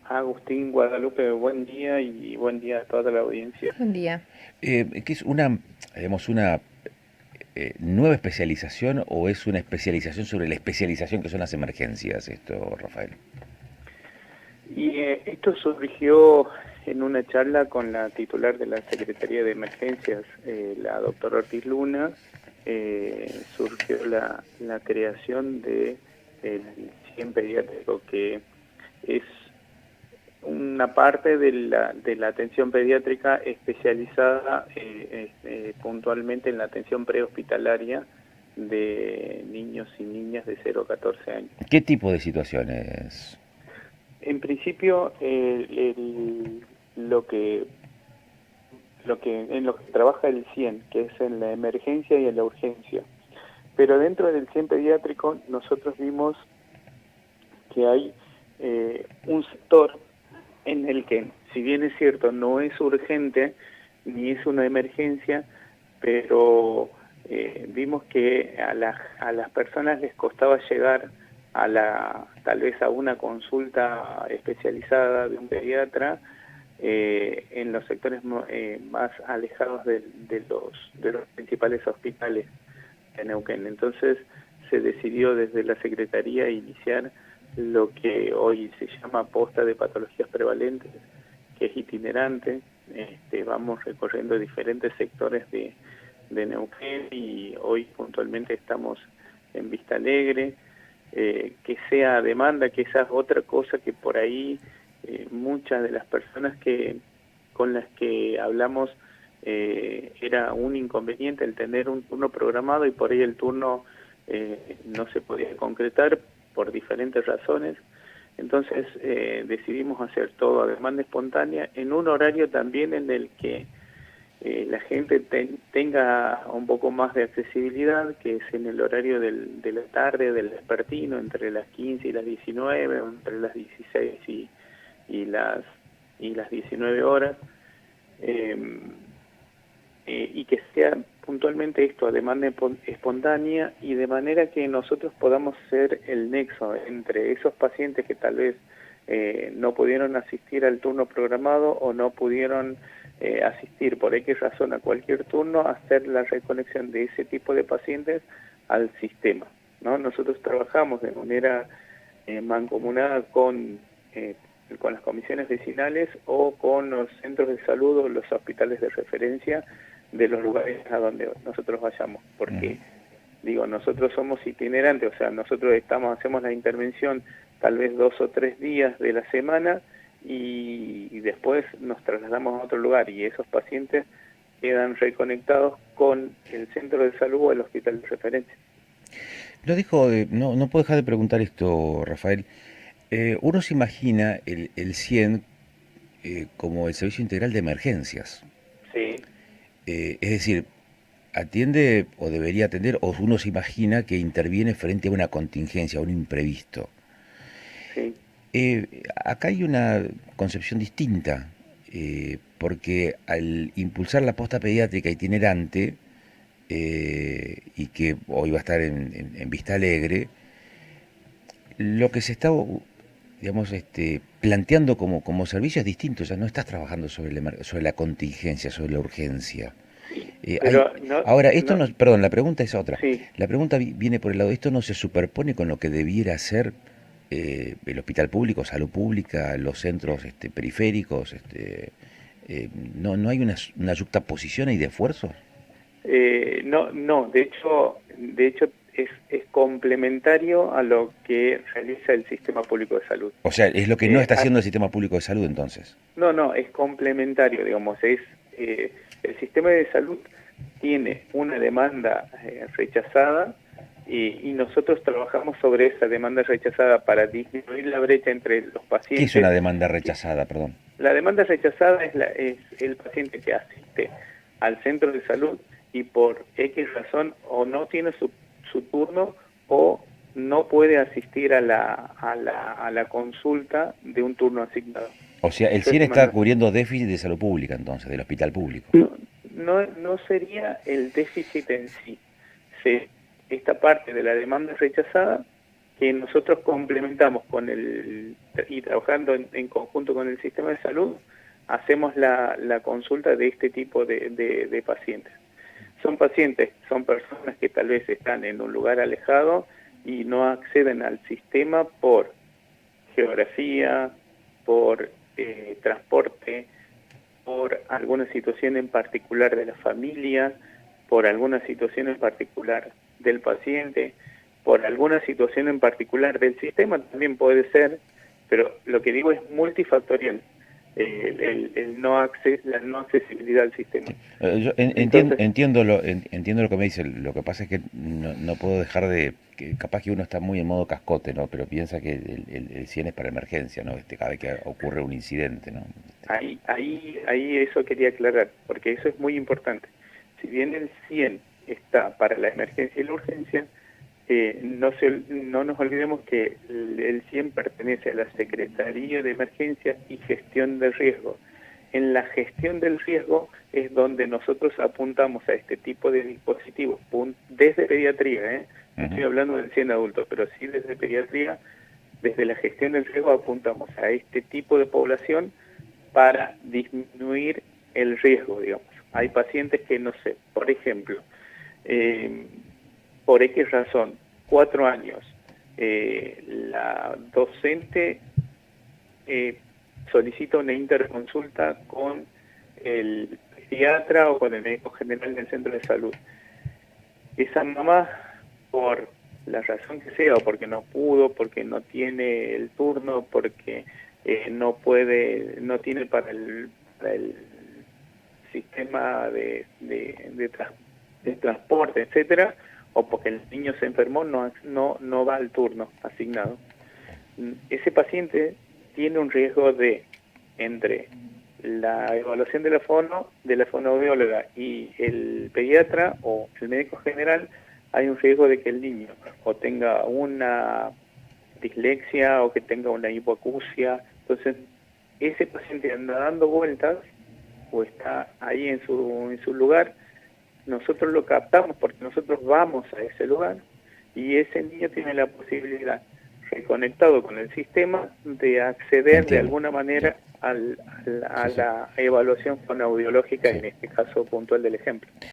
Agustín, Guadalupe, buen día y buen día a toda la audiencia. Buen día. ¿Qué es una nueva especialización o es una especialización sobre la especialización que son las emergencias, esto, Rafael? Esto surgió en una charla con la titular de la Secretaría de Emergencias, la doctora Ortiz Luna. Surgió la creación de el CIEM pediátrico, que es una parte de la atención pediátrica especializada puntualmente en la atención prehospitalaria de niños y niñas de 0 a 14 años. ¿Qué tipo de situaciones? En principio, en lo que trabaja el CIEN, que es en la emergencia y en la urgencia. Pero dentro del CIEN pediátrico nosotros vimos que hay un sector en el que, si bien es cierto, no es urgente ni es una emergencia, pero vimos que a las personas les costaba llegar tal vez a una consulta especializada de un pediatra en los sectores más alejados de los principales hospitales de Neuquén. Entonces se decidió desde la Secretaría iniciar lo que hoy se llama posta de patologías prevalentes, que es itinerante. Vamos recorriendo diferentes sectores de Neuquén y hoy puntualmente estamos en Vista Alegre. Que sea demanda, que esa es otra cosa que por ahí muchas de las personas con las que hablamos era un inconveniente el tener un turno programado y por ahí el turno no se podía concretar por diferentes razones. Entonces decidimos hacer todo a demanda espontánea en un horario también en el que la gente tenga un poco más de accesibilidad, que es en el horario de la tarde, del vespertino, entre las 15 y las 19, o entre las 16 y las 19 horas, y que sea puntualmente esto a demanda espontánea y de manera que nosotros podamos ser el nexo entre esos pacientes que tal vez no pudieron asistir al turno programado o no pudieron asistir por X razón a cualquier turno, hacer la reconexión de ese tipo de pacientes al sistema, ¿no? Nosotros trabajamos de manera mancomunada con las comisiones vecinales o con los centros de salud o los hospitales de referencia de los lugares a donde nosotros vayamos, porque digo, nosotros somos itinerantes, o sea, nosotros hacemos la intervención tal vez 2 o 3 días de la semana y después nos trasladamos a otro lugar y esos pacientes quedan reconectados con el centro de salud o el hospital de referencia. No puedo dejar de preguntar esto, Rafael. Uno se imagina el CIEN como el Servicio Integral de Emergencias. Sí, Es decir, atiende o debería atender, o uno se imagina que interviene frente a una contingencia, a un imprevisto. sí. Acá hay una concepción distinta, porque al impulsar la posta pediátrica itinerante, y que hoy va a estar en Vista Alegre, lo que se está, digamos, planteando como servicio es distinto. O sea, no estás trabajando sobre la contingencia, sobre la urgencia. Pero no, Ahora, esto no, no, perdón, la pregunta es otra. sí. La pregunta viene por el lado, esto no se superpone con lo que debiera ser el hospital público, salud pública, los centros periféricos, no hay una yuxtaposición ahí de esfuerzos. No, no, de hecho es complementario a lo que realiza el sistema público de salud. O sea, es lo que no Eh, está ha- haciendo el sistema público de salud entonces. no, no, es complementario, digamos, el sistema de salud tiene una demanda rechazada y nosotros trabajamos sobre esa demanda rechazada para disminuir la brecha entre los ¿Qué es una pacientes. demanda rechazada, perdón? La demanda rechazada es el paciente que asiste al centro de salud y por X razón o no tiene su turno o no puede asistir a la consulta de un turno asignado. O sea, el Eso es CIEN está demanda. cubriendo déficit de salud pública entonces, del hospital público. No sería el déficit en sí. Esta parte de la demanda rechazada que nosotros complementamos y trabajando en conjunto con el sistema de salud, hacemos la consulta de este tipo de pacientes. Son personas que tal vez están en un lugar alejado y no acceden al sistema por geografía, por transporte, por alguna situación en particular de la familia, por alguna situación en particular del paciente, por alguna situación en particular del sistema también puede ser, pero lo que digo es multifactorial, la no accesibilidad al sistema. Entonces, entiendo lo que me dice. Lo que pasa es que no puedo dejar que capaz que uno está muy en modo cascote, ¿no? Pero piensa que el 100 es para emergencia, ¿no? Cada vez que ocurre un incidente, ¿no? ahí eso quería aclarar, porque eso es muy importante. Si bien el 100 está para la emergencia y la urgencia, no nos olvidemos que el 100 pertenece a la Secretaría de Emergencia y Gestión del Riesgo. En la gestión del riesgo es donde nosotros apuntamos a este tipo de dispositivos, desde pediatría, no estoy hablando del 100 adultos, pero sí desde pediatría, desde la gestión del riesgo apuntamos a este tipo de población para disminuir el riesgo, digamos. Hay pacientes que, no sé, por ejemplo, por X razón, 4 años, la docente solicita una interconsulta con el pediatra o con el médico general del centro de salud. Esa mamá, por la razón que sea, o porque no pudo, porque no tiene el turno, porque no tiene para el sistema de transporte, etcétera, o porque el niño se enfermó, no va al turno asignado. Ese paciente tiene un riesgo entre la evaluación de la fonoaudióloga y el pediatra o el médico general, hay un riesgo de que el niño o tenga una dislexia o que tenga una hipoacusia. Entonces, ese paciente anda dando vueltas o está ahí en su lugar, nosotros lo captamos porque nosotros vamos a ese lugar y ese niño tiene la posibilidad, reconectado con el sistema, de acceder de alguna manera a la evaluación fonoaudiológica, en este caso puntual del ejemplo.